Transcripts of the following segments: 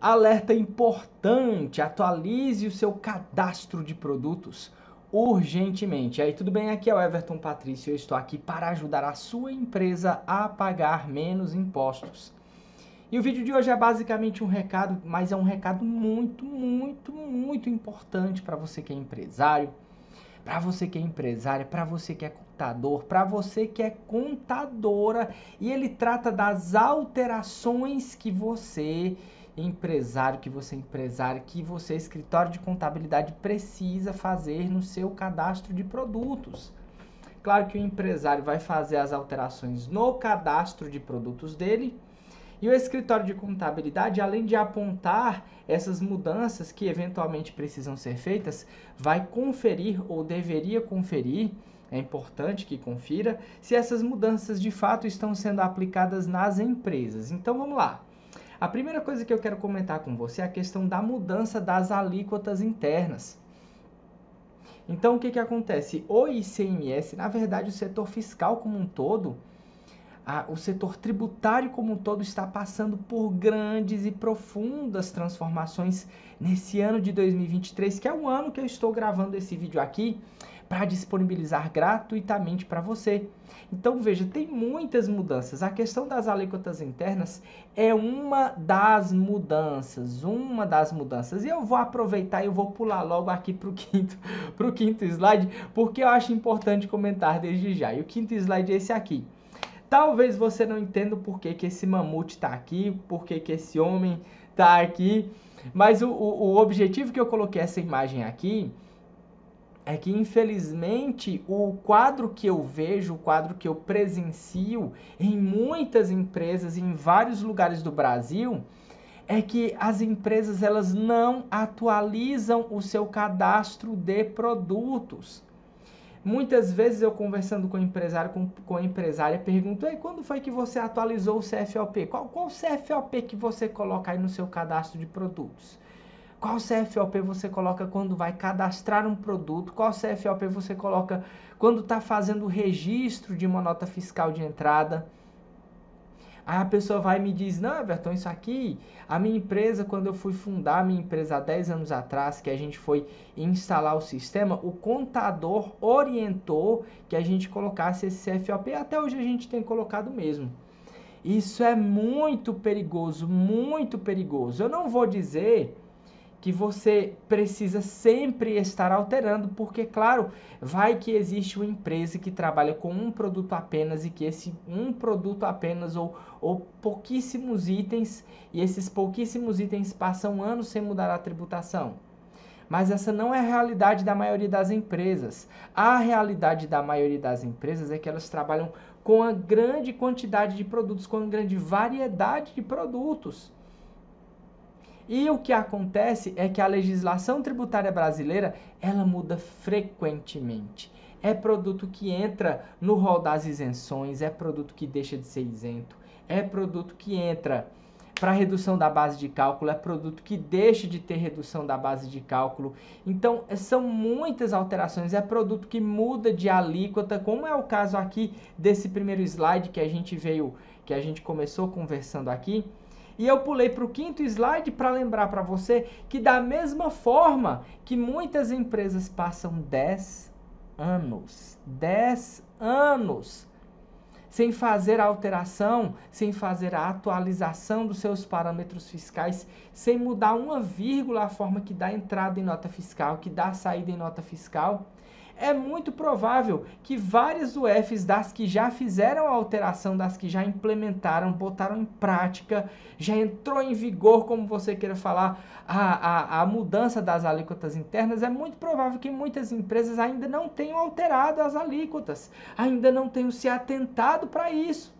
Alerta importante, atualize o seu cadastro de produtos urgentemente. E aí, tudo bem? Aqui é o Everton Patrício, eu estou aqui para ajudar a sua empresa a pagar menos impostos. E o vídeo de hoje é basicamente um recado, mas é um recado muito importante para você que é empresário, para você que é empresária, para você que é contador, para você que é contadora, e ele trata das alterações que você, empresário, que você, escritório de contabilidade, precisa fazer no seu cadastro de produtos. Claro que o empresário vai fazer as alterações no cadastro de produtos dele, e o escritório de contabilidade, além de apontar essas mudanças que eventualmente precisam ser feitas, vai conferir ou deveria conferir, é importante que confira, se essas mudanças de fato estão sendo aplicadas nas empresas. Então vamos lá. A primeira coisa que eu quero comentar com você é a questão da mudança das alíquotas internas. Então o que acontece? O ICMS, na verdade o setor fiscal como um todo, o setor tributário como um todo está passando por grandes e profundas transformações nesse ano de 2023, que é o ano que eu estou gravando esse vídeo aqui para disponibilizar gratuitamente para você. Então veja, tem muitas mudanças. A questão das alíquotas internas é uma das mudanças, E eu vou aproveitar e eu vou pular logo aqui para o quinto slide, porque eu acho importante comentar desde já. E o quinto slide é esse aqui. Talvez você não entenda o porquê que esse mamute está aqui, porquê que esse homem está aqui, mas o objetivo que eu coloquei essa imagem aqui é que, infelizmente, o quadro que eu vejo, o quadro que eu presencio em muitas empresas, em vários lugares do Brasil, é que as empresas elas não atualizam o seu cadastro de produtos. Muitas vezes eu conversando com o empresário, com a empresária, pergunto: "Ei, quando foi que você atualizou o CFOP? Qual CFOP que você coloca aí no seu cadastro de produtos? Qual CFOP você coloca quando vai cadastrar um produto? Qual CFOP você coloca quando está fazendo o registro de uma nota fiscal de entrada?" Aí a pessoa vai e me diz: "Não, Everton, isso aqui, a minha empresa, quando eu fui fundar a minha empresa há 10 anos atrás, que a gente foi instalar o sistema, o contador orientou que a gente colocasse esse CFOP, e até hoje a gente tem colocado mesmo." Isso é muito perigoso, muito perigoso. Eu não vou dizer que você precisa sempre estar alterando, porque, claro, vai que existe uma empresa que trabalha com um produto apenas e que esse um produto apenas ou pouquíssimos itens, e esses pouquíssimos itens passam anos sem mudar a tributação. Mas essa não é a realidade da maioria das empresas. A realidade da maioria das empresas é que elas trabalham com a grande quantidade de produtos, com a grande variedade de produtos. E o que acontece é que a legislação tributária brasileira, ela muda frequentemente. É produto que entra no rol das isenções, é produto que deixa de ser isento, é produto que entra para redução da base de cálculo, é produto que deixa de ter redução da base de cálculo. Então, são muitas alterações, é produto que muda de alíquota, como é o caso aqui desse primeiro slide que a gente começou conversando aqui. E eu pulei para o quinto slide para lembrar para você que, da mesma forma que muitas empresas passam 10 anos sem fazer a alteração, sem fazer a atualização dos seus parâmetros fiscais, sem mudar uma vírgula a forma que dá entrada em nota fiscal, que dá saída em nota fiscal, é muito provável que várias UFs das que já fizeram a alteração, das que já implementaram, botaram em prática, já entrou em vigor, como você queira falar, a mudança das alíquotas internas, é muito provável que muitas empresas ainda não tenham alterado as alíquotas, ainda não tenham se atentado para isso.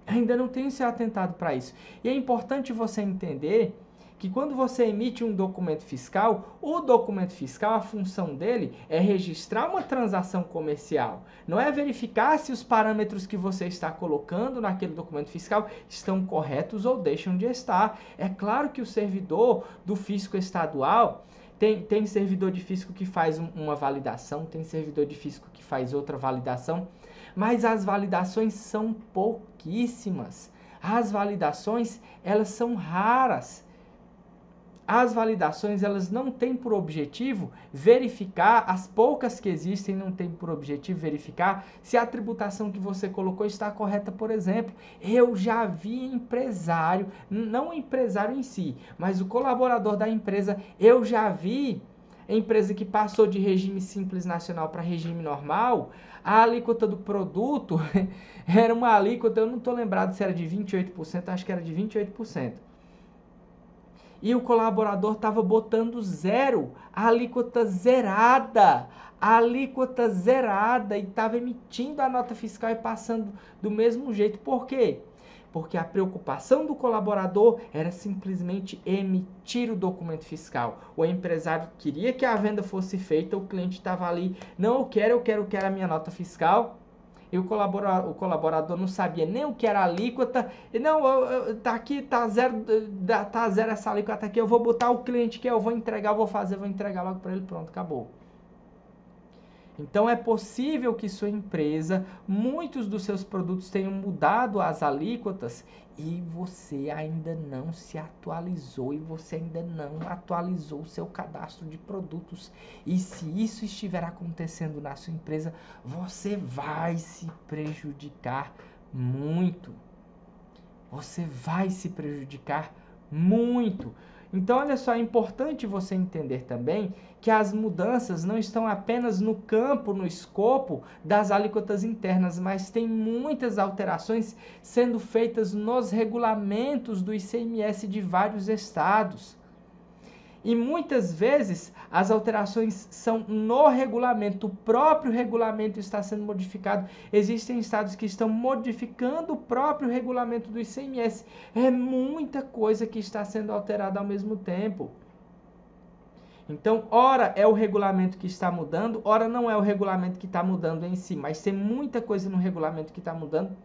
Ainda não tenham se atentado para isso. E é importante você entender que quando você emite um documento fiscal, o documento fiscal, a função dele é registrar uma transação comercial. Não é verificar se os parâmetros que você está colocando naquele documento fiscal estão corretos ou deixam de estar. É claro que o servidor do fisco estadual tem servidor de fisco que faz uma validação, tem servidor de fisco que faz outra validação, mas as validações são pouquíssimas. As validações, elas são raras. As validações, elas não têm por objetivo verificar, as poucas que existem não têm por objetivo verificar se a tributação que você colocou está correta, por exemplo. Eu já vi empresário, não o empresário em si, mas o colaborador da empresa, eu já vi empresa que passou de regime simples nacional para regime normal, a alíquota do produto era uma alíquota, eu não estou lembrado se era de 28%, acho que era de 28%. E o colaborador estava botando zero, a alíquota zerada, e estava emitindo a nota fiscal e passando do mesmo jeito. Por quê? Porque a preocupação do colaborador era simplesmente emitir o documento fiscal. O empresário queria que a venda fosse feita, o cliente estava ali, não, eu quero a minha nota fiscal. E o colaborador não sabia nem o que era alíquota. E não, tá aqui, tá zero essa alíquota aqui, eu vou botar o cliente que eu vou entregar, vou entregar logo para ele, pronto, acabou. Então é possível que sua empresa, muitos dos seus produtos tenham mudado as alíquotas e você ainda não se atualizou e você ainda não atualizou o seu cadastro de produtos. E se isso estiver acontecendo na sua empresa, você vai se prejudicar muito. Você vai se prejudicar muito. Então, olha só, é importante você entender também que as mudanças não estão apenas no campo, no escopo das alíquotas internas, mas tem muitas alterações sendo feitas nos regulamentos do ICMS de vários estados. E muitas vezes as alterações são no regulamento, o próprio regulamento está sendo modificado. Existem estados que estão modificando o próprio regulamento do ICMS. É muita coisa que está sendo alterada ao mesmo tempo. Então, ora é o regulamento que está mudando, ora não é o regulamento que está mudando em si, mas tem muita coisa no regulamento que está mudando.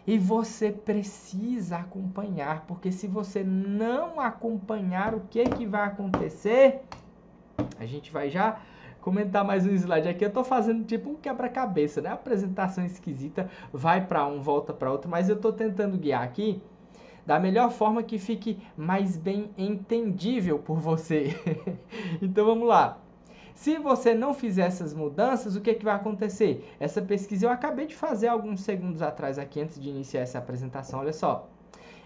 E você precisa acompanhar, porque se você não acompanhar o que vai acontecer, a gente vai já comentar mais um slide aqui. Eu tô fazendo tipo um quebra-cabeça, né? Apresentação esquisita, vai para um, volta para outro, mas eu tô tentando guiar aqui da melhor forma que fique mais bem entendível por você. Então vamos lá. Se você não fizer essas mudanças, o que vai acontecer? Essa pesquisa eu acabei de fazer alguns segundos atrás aqui, antes de iniciar essa apresentação. Olha só.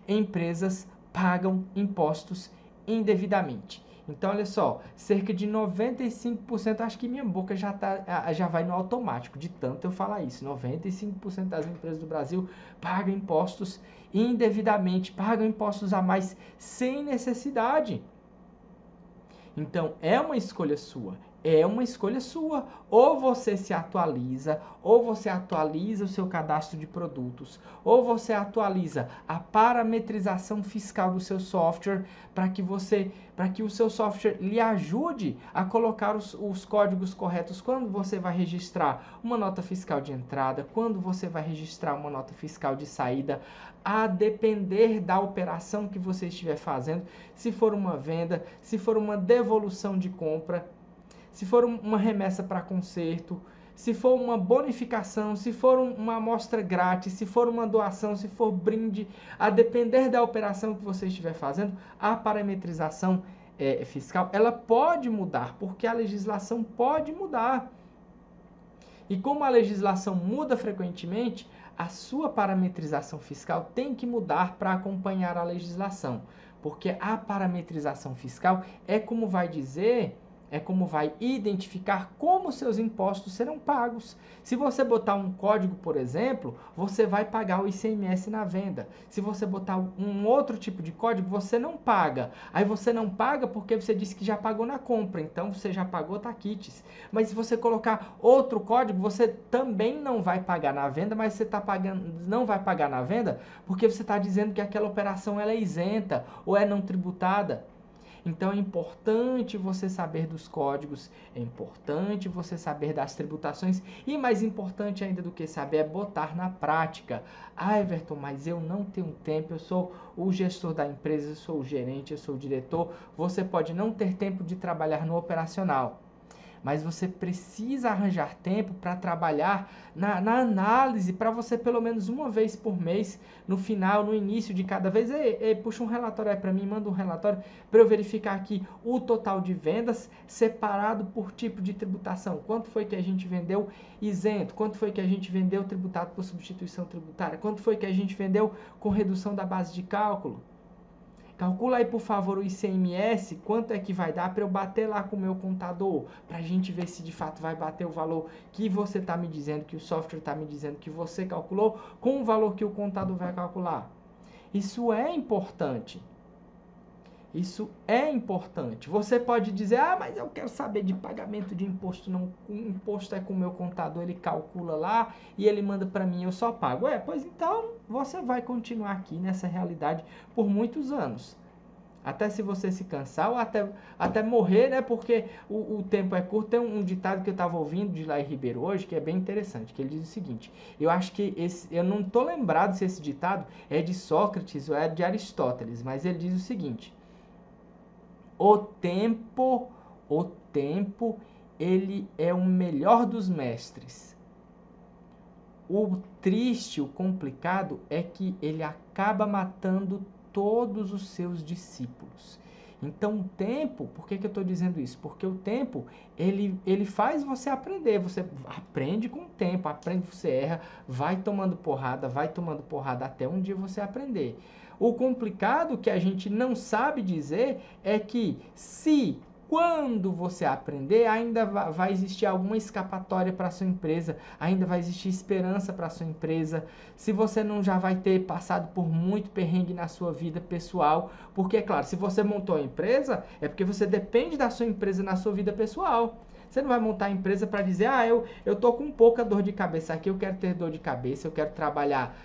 Empresas pagam impostos indevidamente. Então, olha só, cerca de 95%, acho que minha boca já vai no automático, de tanto eu falar isso. 95% das empresas do Brasil pagam impostos indevidamente, pagam impostos a mais sem necessidade. Então, é uma escolha sua. É uma escolha sua. Ou você se atualiza, ou você atualiza o seu cadastro de produtos, ou você atualiza a parametrização fiscal do seu software para que o seu software lhe ajude a colocar os códigos corretos quando você vai registrar uma nota fiscal de entrada, quando você vai registrar uma nota fiscal de saída, a depender da operação que você estiver fazendo, se for uma venda, se for uma devolução de compra, se for uma remessa para conserto, se for uma bonificação, se for uma amostra grátis, se for uma doação, se for brinde, a depender da operação que você estiver fazendo, a parametrização fiscal, ela pode mudar, porque a legislação pode mudar. E como a legislação muda frequentemente, a sua parametrização fiscal tem que mudar para acompanhar a legislação, porque a parametrização fiscal é como vai dizer... é como vai identificar como seus impostos serão pagos. Se você botar um código, por exemplo, você vai pagar o ICMS na venda. Se você botar um outro tipo de código, você não paga. Aí você não paga porque você disse que já pagou na compra, então você já pagou, tá quites. Mas se você colocar outro código, você também não vai pagar na venda, mas você não vai pagar na venda porque você está dizendo que aquela operação ela é isenta ou é não tributada. Então é importante você saber dos códigos, é importante você saber das tributações e mais importante ainda do que saber é botar na prática. Ah, Everton, mas eu não tenho tempo, eu sou o gestor da empresa, eu sou o gerente, eu sou o diretor. Você pode não ter tempo de trabalhar no operacional, mas você precisa arranjar tempo para trabalhar na análise, para você pelo menos uma vez por mês, no final, no início de cada vez, puxa um relatório aí para mim, manda um relatório para eu verificar aqui o total de vendas separado por tipo de tributação. Quanto foi que a gente vendeu isento? Quanto foi que a gente vendeu tributado por substituição tributária? Quanto foi que a gente vendeu com redução da base de cálculo? Calcula aí, por favor, o ICMS, quanto é que vai dar para eu bater lá com o meu contador, para a gente ver se de fato vai bater o valor que você está me dizendo, que o software está me dizendo que você calculou, com o valor que o contador vai calcular. Isso é importante. Isso é importante. Você pode dizer, mas eu quero saber de pagamento de imposto. Não, o imposto é com o meu contador, ele calcula lá e ele manda para mim, eu só pago. Pois então você vai continuar aqui nessa realidade por muitos anos. Até se você se cansar ou até morrer, né? Porque o tempo é curto. Tem um ditado que eu estava ouvindo de Laí Ribeiro hoje, que é bem interessante, que ele diz o seguinte, eu acho que eu não estou lembrado se esse ditado é de Sócrates ou é de Aristóteles, mas ele diz o seguinte, o tempo, ele é o melhor dos mestres. O triste, o complicado é que ele acaba matando todos os seus discípulos. Então o tempo, por que eu estou dizendo isso? Porque o tempo, ele faz você aprender, você aprende com o tempo, aprende, você erra, vai tomando porrada até um dia você aprender. O complicado que a gente não sabe dizer é que quando você aprender, ainda vai existir alguma escapatória para a sua empresa, ainda vai existir esperança para a sua empresa, se você não já vai ter passado por muito perrengue na sua vida pessoal, porque, é claro, se você montou a empresa, é porque você depende da sua empresa na sua vida pessoal. Você não vai montar a empresa para dizer, eu tô com pouca dor de cabeça aqui, eu quero ter dor de cabeça, eu quero trabalhar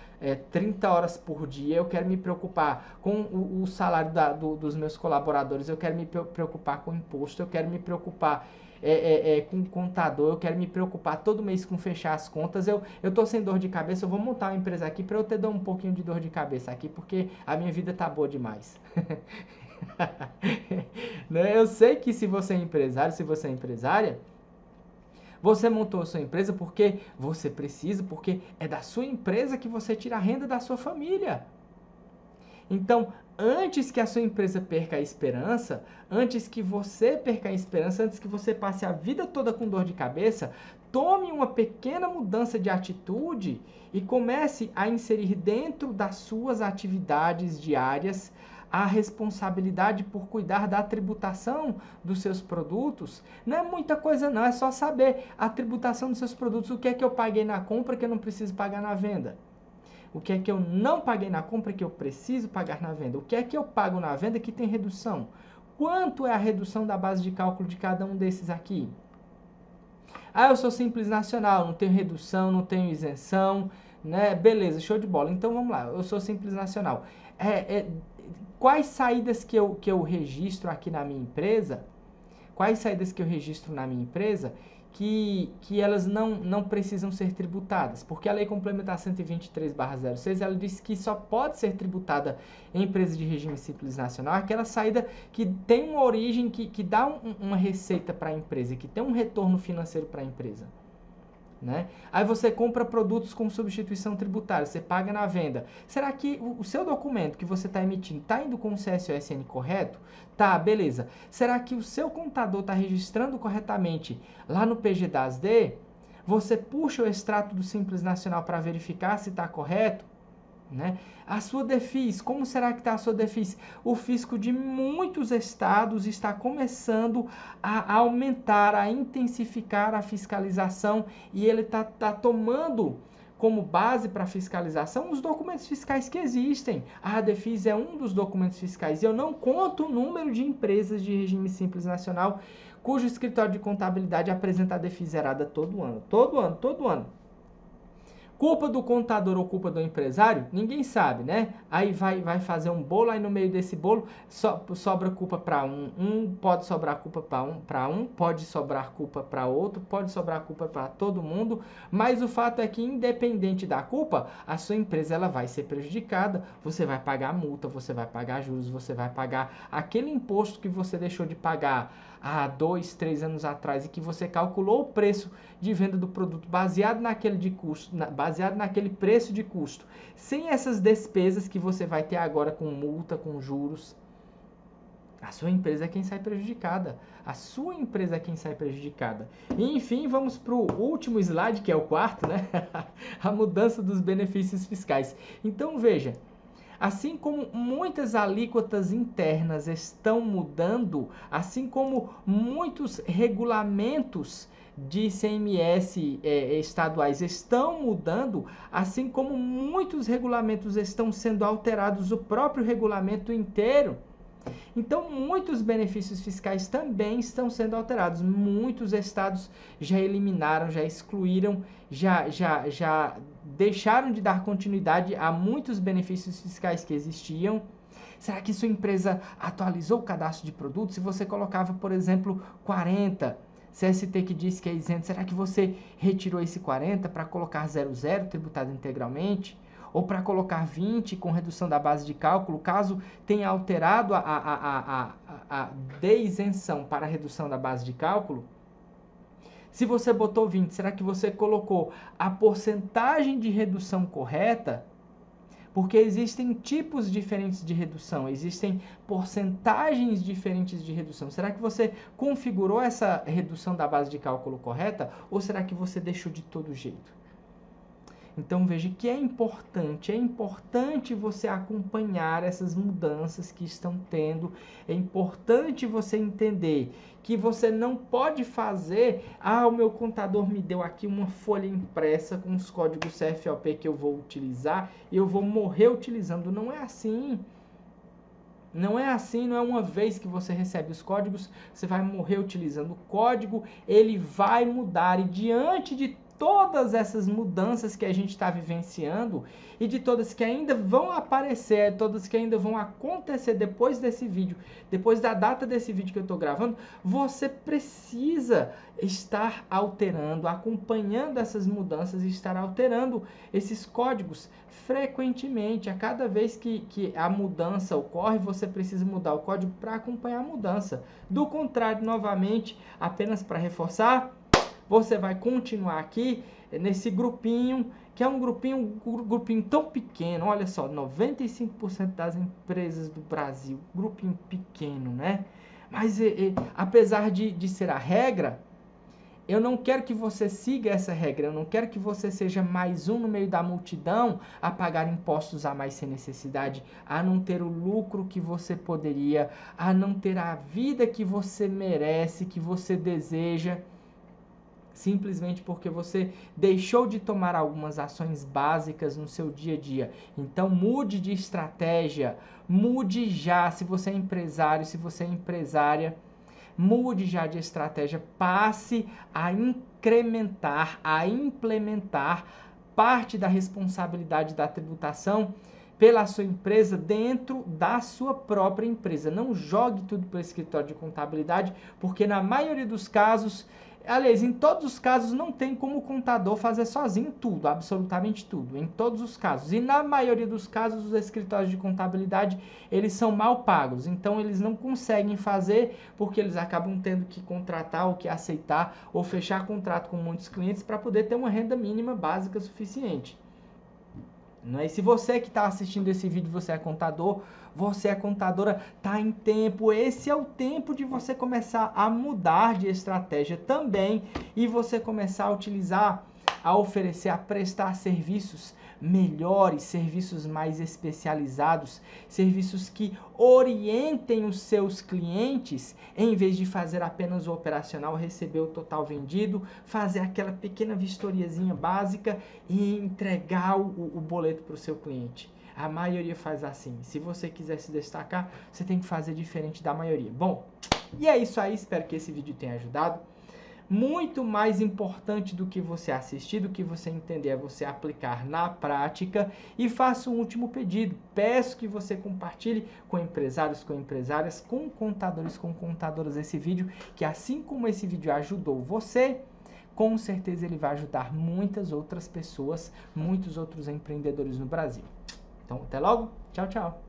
30 horas por dia, eu quero me preocupar com o salário dos meus colaboradores, eu quero me preocupar com o imposto, eu quero me preocupar com o contador, eu quero me preocupar todo mês com fechar as contas, eu tô sem dor de cabeça, eu vou montar uma empresa aqui para eu ter um pouquinho de dor de cabeça aqui, porque a minha vida tá boa demais. Eu sei que se você é empresário, se você é empresária, você montou a sua empresa porque você precisa, porque é da sua empresa que você tira a renda da sua família. Então, antes que a sua empresa perca a esperança, antes que você perca a esperança, antes que você passe a vida toda com dor de cabeça, tome uma pequena mudança de atitude e comece a inserir dentro das suas atividades diárias a responsabilidade por cuidar da tributação dos seus produtos. Não é muita coisa não, é só saber a tributação dos seus produtos, o que é que eu paguei na compra que eu não preciso pagar na venda. O que é que eu não paguei na compra que eu preciso pagar na venda? O que é que eu pago na venda que tem redução? Quanto é a redução da base de cálculo de cada um desses aqui? Eu sou Simples Nacional, não tenho redução, não tenho isenção, né? Beleza, show de bola. Então vamos lá, eu sou Simples Nacional. Quais saídas que eu registro aqui na minha empresa? Quais saídas que eu registro na minha empresa que elas não precisam ser tributadas? Porque a Lei Complementar 123/06, ela diz que só pode ser tributada em empresa de regime simples nacional aquela saída que tem uma origem, que dá uma receita para a empresa, que tem um retorno financeiro para a empresa. Né? Aí você compra produtos com substituição tributária, você paga na venda. Será que o seu documento que você está emitindo está indo com o CSOSN correto? Tá, beleza. Será que o seu contador está registrando corretamente lá no PGDAS-D? Você puxa o extrato do Simples Nacional para verificar se está correto? Né? A sua DEFIS, como será que está a sua DEFIS? O fisco de muitos estados está começando a aumentar, a intensificar a fiscalização e ele está tomando como base para fiscalização os documentos fiscais que existem. A DEFIS é um dos documentos fiscais e eu não conto o número de empresas de regime simples nacional cujo escritório de contabilidade apresenta a DEFIS zerada todo ano. Todo ano. Culpa do contador ou culpa do empresário? Ninguém sabe, né? Aí vai fazer um bolo, aí no meio desse bolo sobra culpa para um pode sobrar culpa para um, pode sobrar culpa para outro, pode sobrar culpa para todo mundo, mas o fato é que independente da culpa, a sua empresa ela vai ser prejudicada, você vai pagar multa, você vai pagar juros, você vai pagar aquele imposto que você deixou de pagar há 2, 3 anos atrás e que você calculou o preço de venda do produto baseado naquele preço de custo, sem essas despesas que você vai ter agora com multa, com juros, a sua empresa é quem sai prejudicada. A sua empresa é quem sai prejudicada. E, enfim, vamos para o último slide, que é o quarto, né? A mudança dos benefícios fiscais. Então, veja, assim como muitas alíquotas internas estão mudando, assim como muitos regulamentos de ICMS estaduais estão mudando, assim como muitos regulamentos estão sendo alterados, o próprio regulamento inteiro. Então, muitos benefícios fiscais também estão sendo alterados. Muitos estados já eliminaram, já excluíram, já deixaram de dar continuidade a muitos benefícios fiscais que existiam. Será que sua empresa atualizou o cadastro de produtos? Se você colocava, por exemplo, 40, CST que diz que é isento, será que você retirou esse 40 para colocar 00, tributado integralmente? Ou para colocar 20 com redução da base de cálculo, caso tenha alterado a de-isenção para a redução da base de cálculo? Se você botou 20, será que você colocou a porcentagem de redução correta? Porque existem tipos diferentes de redução, existem porcentagens diferentes de redução. Será que você configurou essa redução da base de cálculo correta? Ou será que você deixou de todo jeito? Então veja que é importante você acompanhar essas mudanças que estão tendo, é importante você entender que você não pode fazer, o meu contador me deu aqui uma folha impressa com os códigos CFOP que eu vou utilizar e eu vou morrer utilizando. Não é assim. Não é assim, não é uma vez que você recebe os códigos, você vai morrer utilizando o código, ele vai mudar e diante de todas essas mudanças que a gente está vivenciando e de todas que ainda vão aparecer, todas que ainda vão acontecer depois desse vídeo, depois da data desse vídeo que eu estou gravando, você precisa estar alterando, acompanhando essas mudanças e estar alterando esses códigos frequentemente. A cada vez que a mudança ocorre, você precisa mudar o código para acompanhar a mudança. Do contrário, novamente, apenas para reforçar, você vai continuar aqui nesse grupinho, que é um grupinho tão pequeno. Olha só, 95% das empresas do Brasil, grupinho pequeno, né? Mas apesar de ser a regra, eu não quero que você siga essa regra, eu não quero que você seja mais um no meio da multidão a pagar impostos a mais sem necessidade, a não ter o lucro que você poderia, a não ter a vida que você merece, que você deseja, simplesmente porque você deixou de tomar algumas ações básicas no seu dia a dia. Então mude de estratégia, mude já, se você é empresário, se você é empresária, mude já de estratégia, passe a incrementar, a implementar parte da responsabilidade da tributação pela sua empresa dentro da sua própria empresa. Não jogue tudo para o escritório de contabilidade, porque na maioria dos casos, aliás, em todos os casos, não tem como o contador fazer sozinho tudo, absolutamente tudo, em todos os casos. E na maioria dos casos, os escritórios de contabilidade, eles são mal pagos, então eles não conseguem fazer, porque eles acabam tendo que contratar ou que aceitar ou fechar contrato com muitos clientes para poder ter uma renda mínima básica suficiente. Não é? E se você que está assistindo esse vídeo, você é contador, você é contadora, tá em tempo, esse é o tempo de você começar a mudar de estratégia também e você começar a utilizar, a oferecer, a prestar serviços melhores, serviços mais especializados, serviços que orientem os seus clientes, em vez de fazer apenas o operacional, receber o total vendido, fazer aquela pequena vistoriazinha básica e entregar o boleto para o seu cliente. A maioria faz assim. Se você quiser se destacar, você tem que fazer diferente da maioria. Bom, e é isso aí. Espero que esse vídeo tenha ajudado. Muito mais importante do que você assistir, do que você entender, é você aplicar na prática. E faço um último pedido. Peço que você compartilhe com empresários, com empresárias, com contadoras esse vídeo, que assim como esse vídeo ajudou você, com certeza ele vai ajudar muitas outras pessoas, muitos outros empreendedores no Brasil. Então, até logo. Tchau, tchau.